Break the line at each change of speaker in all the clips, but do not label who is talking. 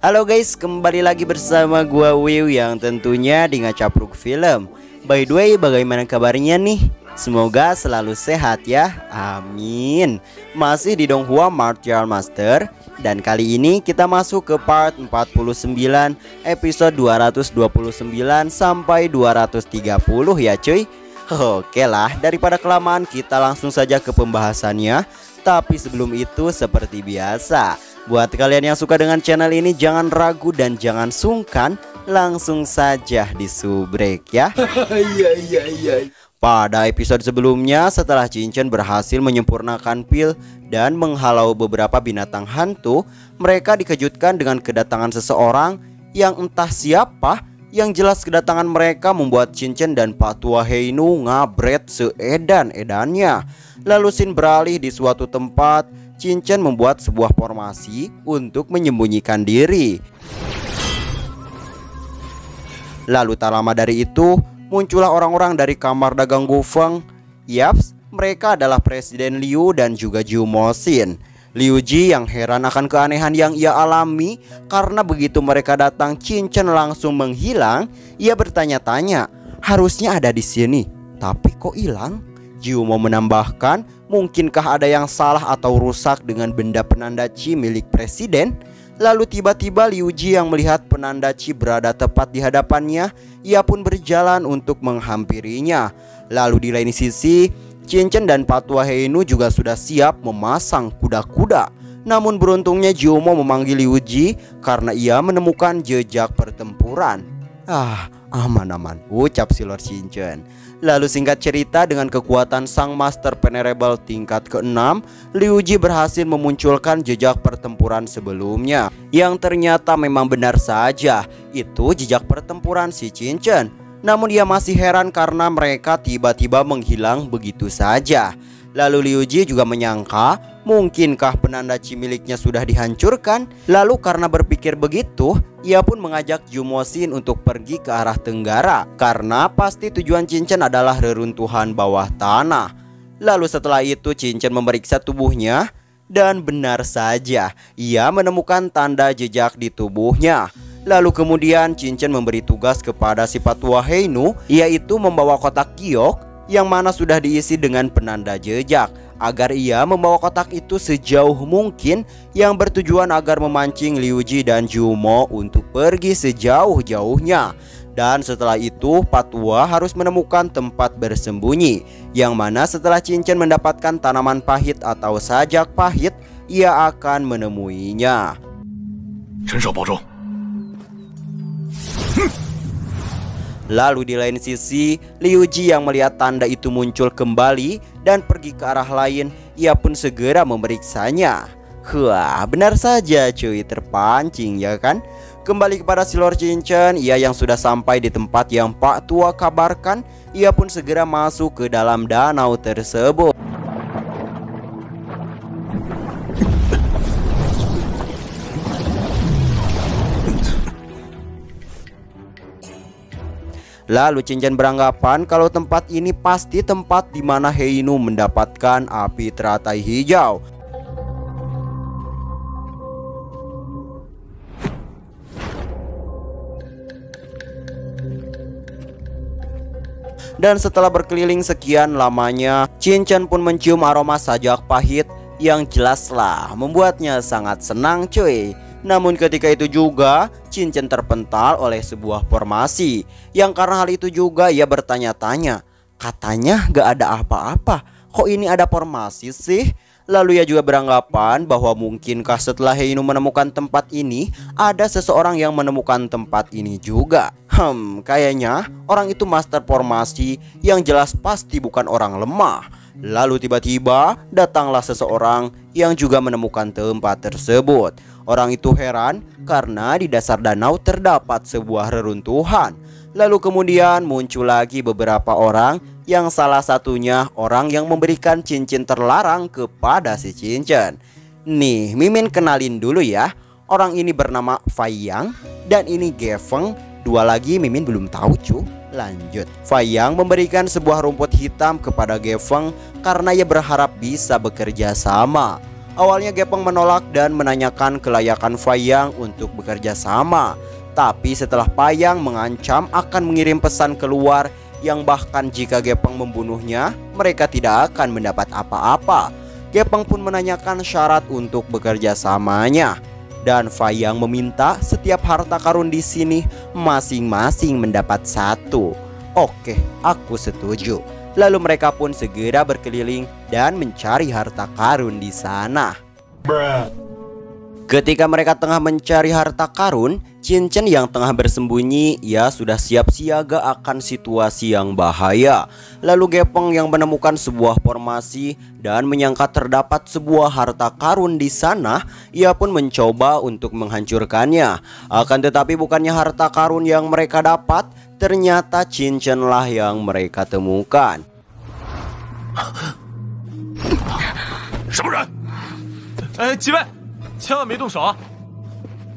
Halo guys, kembali lagi bersama gua Wiw yang tentunya di Ngacapruk Film. By the way, bagaimana kabarnya nih? Semoga selalu sehat ya, amin. Masih di Donghua Martial Master. Dan kali ini kita masuk ke part 49 episode 229 sampai 230 ya cuy. Oke lah, daripada kelamaan kita langsung saja ke pembahasannya. Tapi sebelum itu seperti biasa, buat kalian yang suka dengan channel ini jangan ragu dan jangan sungkan, langsung saja disubrek ya. Pada episode sebelumnya, setelah Cincin berhasil menyempurnakan pil dan menghalau beberapa binatang hantu, mereka dikejutkan dengan kedatangan seseorang yang entah siapa. Yang jelas kedatangan mereka membuat Cincin dan Pak Tua Heinu ngabret seedan-edannya. Lalu Sin beralih di suatu tempat. Cincin membuat sebuah formasi untuk menyembunyikan diri. Lalu tak lama dari itu muncullah orang-orang dari kamar dagang Gufeng. Yaps, mereka adalah Presiden Liu dan juga Jiu Mosin. Liu Ji yang heran akan keanehan yang ia alami karena begitu mereka datang Cincin langsung menghilang. Ia bertanya-tanya, harusnya ada di sini, tapi kok hilang? Jiu mau menambahkan, mungkinkah ada yang salah atau rusak dengan benda penanda Qi milik presiden? Lalu tiba-tiba Liu Ji yang melihat penanda Qi berada tepat di hadapannya, ia pun berjalan untuk menghampirinya. Lalu di lain sisi, Cincin dan Pak Tua Heinu juga sudah siap memasang kuda-kuda. Namun beruntungnya Jiumo memanggil Liu Ji karena ia menemukan jejak pertempuran. Aman-aman, ucap si Lord Cincin. Lalu singkat cerita, dengan kekuatan sang Master Venerable tingkat ke-6, Liu Ji berhasil memunculkan jejak pertempuran sebelumnya. Yang ternyata memang benar saja, itu jejak pertempuran si Cincin. Namun dia masih heran karena mereka tiba-tiba menghilang begitu saja. Lalu Liu Ji juga menyangka, mungkinkah penanda Qi miliknya sudah dihancurkan? Lalu karena berpikir begitu, ia pun mengajak Jiu Mosin untuk pergi ke arah tenggara. Karena pasti tujuan Cincin adalah reruntuhan bawah tanah. Lalu setelah itu Cincin memeriksa tubuhnya. Dan benar saja, ia menemukan tanda jejak di tubuhnya. Lalu kemudian Cincin memberi tugas kepada si Pak Tua Heinu, yaitu membawa kotak giok yang mana sudah diisi dengan penanda jejak, agar ia membawa kotak itu sejauh mungkin, yang bertujuan agar memancing Liu Ji dan Jiumo untuk pergi sejauh-jauhnya. Dan setelah itu Pak Tua harus menemukan tempat bersembunyi, yang mana setelah Cincin mendapatkan tanaman pahit atau sajak pahit, ia akan menemuinya. Lalu di lain sisi, Liu Ji yang melihat tanda itu muncul kembali dan pergi ke arah lain, ia pun segera memeriksanya. Wah, benar saja cuy, terpancing ya kan? Kembali kepada si Lord Cincin, ia yang sudah sampai di tempat yang Pak Tua kabarkan, ia pun segera masuk ke dalam danau tersebut. Lalu Cincin beranggapan kalau tempat ini pasti tempat di mana Heinu mendapatkan api teratai hijau. Dan setelah berkeliling sekian lamanya, Cincin pun mencium aroma sajak pahit yang jelaslah membuatnya sangat senang cuy. Namun ketika itu juga Cincin terpental oleh sebuah formasi, yang karena hal itu juga ia bertanya-tanya, katanya gak ada apa-apa, kok ini ada formasi sih? Lalu ia juga beranggapan bahwa mungkinkah setelah Heinu menemukan tempat ini, ada seseorang yang menemukan tempat ini juga. Kayaknya orang itu master formasi yang jelas pasti bukan orang lemah. Lalu tiba-tiba datanglah seseorang yang juga menemukan tempat tersebut. Orang itu heran karena di dasar danau terdapat sebuah reruntuhan. Lalu kemudian muncul lagi beberapa orang, yang salah satunya orang yang memberikan cincin terlarang kepada si Cincin. Nih, Mimin kenalin dulu ya. Orang ini bernama Fai Yang dan ini Gefeng. Dua lagi Mimin belum tahu cu. Lanjut, Fai Yang memberikan sebuah rumput hitam kepada Gefeng karena ia berharap bisa bekerja sama. Awalnya Gepeng menolak dan menanyakan kelayakan Fayang untuk bekerja sama. Tapi setelah Payang mengancam akan mengirim pesan keluar yang bahkan jika Gepeng membunuhnya, mereka tidak akan mendapat apa-apa. Gepeng pun menanyakan syarat untuk bekerja samanya. Dan Fayang meminta setiap harta karun di sini masing-masing mendapat satu. Oke, aku setuju. Lalu mereka pun segera berkeliling dan mencari harta karun di sana. Ketika mereka tengah mencari harta karun, Cincin yang tengah bersembunyi, ia sudah siap siaga akan situasi yang bahaya. Lalu Gepeng yang menemukan sebuah formasi dan menyangka terdapat sebuah harta karun di sana, ia pun mencoba untuk menghancurkannya. Akan tetapi bukannya harta karun yang mereka dapat, ternyata cincinlah yang mereka temukan.
什么人？几位，千万别动手啊！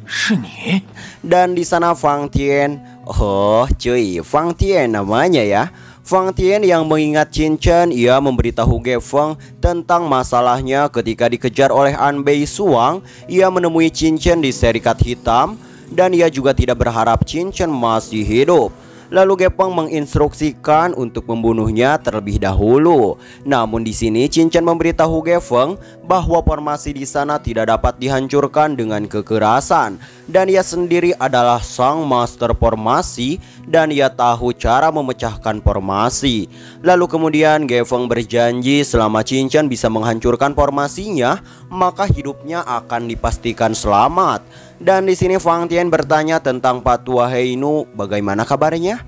是你？
Dan di sana Fang Tian, oh cuy, Fang Tian namanya ya. Fang Tian yang mengingat Cincin, ia memberitahu Gepeng tentang masalahnya ketika dikejar oleh An Bei Suang. Ia menemui Cincin di Serikat Hitam dan ia juga tidak berharap Cincin masih hidup. Lalu Gepeng menginstruksikan untuk membunuhnya terlebih dahulu. Namun di sini Cincin memberitahu Gepeng bahwa formasi di sana tidak dapat dihancurkan dengan kekerasan dan ia sendiri adalah sang master formasi dan ia tahu cara memecahkan formasi. Lalu kemudian Gepeng berjanji selama Cincin bisa menghancurkan formasinya, maka hidupnya akan dipastikan selamat. Dan di sini Fang Tian bertanya tentang Patua Heinu, bagaimana kabarnya?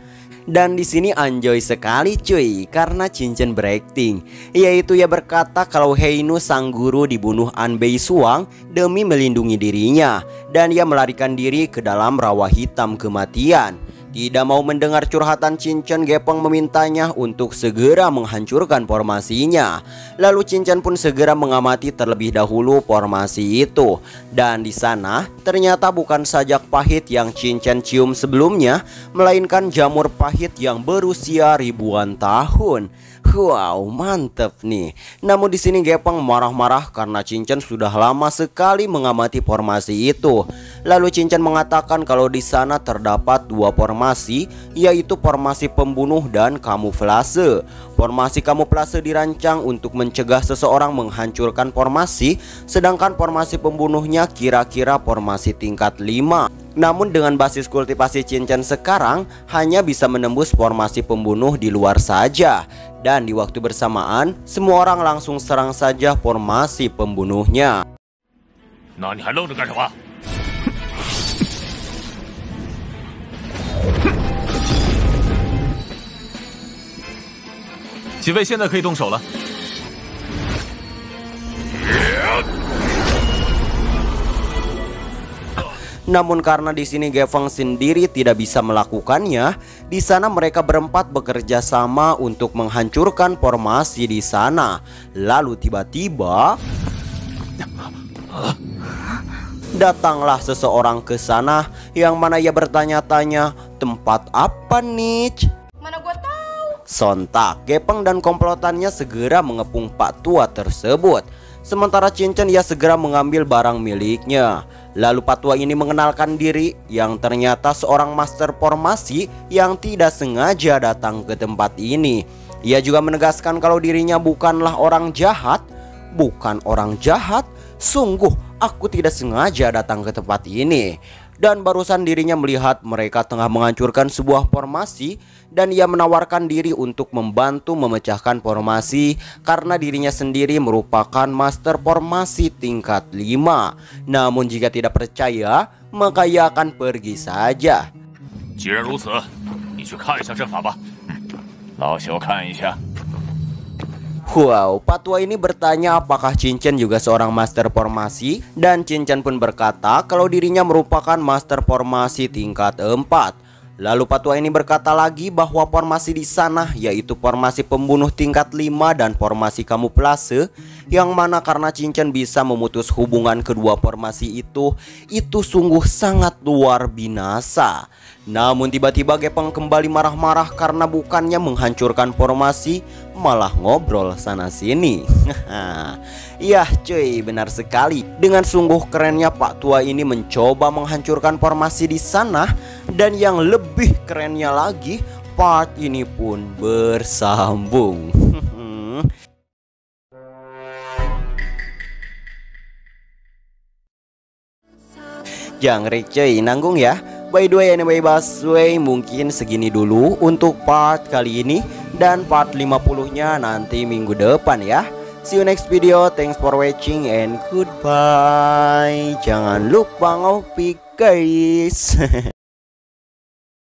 Dan di sini enjoy sekali cuy, karena Cincin berakting, yaitu ia berkata kalau Heinu sang guru dibunuh An Bei Suang demi melindungi dirinya, dan ia melarikan diri ke dalam rawa hitam kematian. Tidak mau mendengar curhatan Cincin, Gepeng memintanya untuk segera menghancurkan formasinya. Lalu Cincin pun segera mengamati terlebih dahulu formasi itu. Dan di sana ternyata bukan sajak pahit yang Cincin cium sebelumnya, melainkan jamur pahit yang berusia ribuan tahun. Wow, mantep nih. Namun di sini Gepeng marah-marah karena Cincin sudah lama sekali mengamati formasi itu. Lalu Cincin mengatakan kalau di sana terdapat dua formasi, yaitu formasi pembunuh dan kamuflase. Formasi kamuflase dirancang untuk mencegah seseorang menghancurkan formasi, sedangkan formasi pembunuhnya kira-kira formasi tingkat 5. Namun dengan basis kultivasi Cincin sekarang hanya bisa menembus formasi pembunuh di luar saja. Dan di waktu bersamaan semua orang langsung serang saja formasi pembunuhnya.
那你还愣着干什么？几位现在可以动手了。
Namun karena di sini Gepeng sendiri tidak bisa melakukannya, di sana mereka berempat bekerja sama untuk menghancurkan formasi di sana. Lalu tiba-tiba datanglah seseorang ke sana yang mana ia bertanya-tanya, tempat apa nih?
Mana gua tahu.
Sontak Gepeng dan komplotannya segera mengepung Pak Tua tersebut. Sementara Cincin ia segera mengambil barang miliknya. Lalu Pak Tua ini mengenalkan diri yang ternyata seorang master formasi yang tidak sengaja datang ke tempat ini. Ia juga menegaskan kalau dirinya bukanlah orang jahat. Bukan orang jahat, sungguh aku tidak sengaja datang ke tempat ini. Dan barusan dirinya melihat mereka tengah menghancurkan sebuah formasi, dan ia menawarkan diri untuk membantu memecahkan formasi karena dirinya sendiri merupakan master formasi tingkat 5. Namun jika tidak percaya, maka ia akan pergi saja.
既然如此，你去看一下阵法吧。老朽看一下。
Wow, Pak Tua ini bertanya apakah Cincin juga seorang master formasi, dan Cincin pun berkata kalau dirinya merupakan master formasi tingkat 4. Lalu Patua ini berkata lagi bahwa formasi di sana yaitu formasi pembunuh tingkat 5 dan formasi kamuflase, yang mana karena Cincin bisa memutus hubungan kedua formasi itu sungguh sangat luar binasa. Namun tiba-tiba Gepeng kembali marah-marah karena bukannya menghancurkan formasi, malah ngobrol sana sini. Iya cuy, benar sekali. Dengan sungguh kerennya Pak Tua ini mencoba menghancurkan formasi di sana. Dan yang lebih kerennya lagi, part ini pun bersambung. Jangkrik cuy, nanggung ya. By the way, anyway Busway, mungkin segini dulu untuk part kali ini. Dan part 50-nya nanti minggu depan ya. See you next video, thanks for watching and goodbye. Jangan lupa ngopi guys.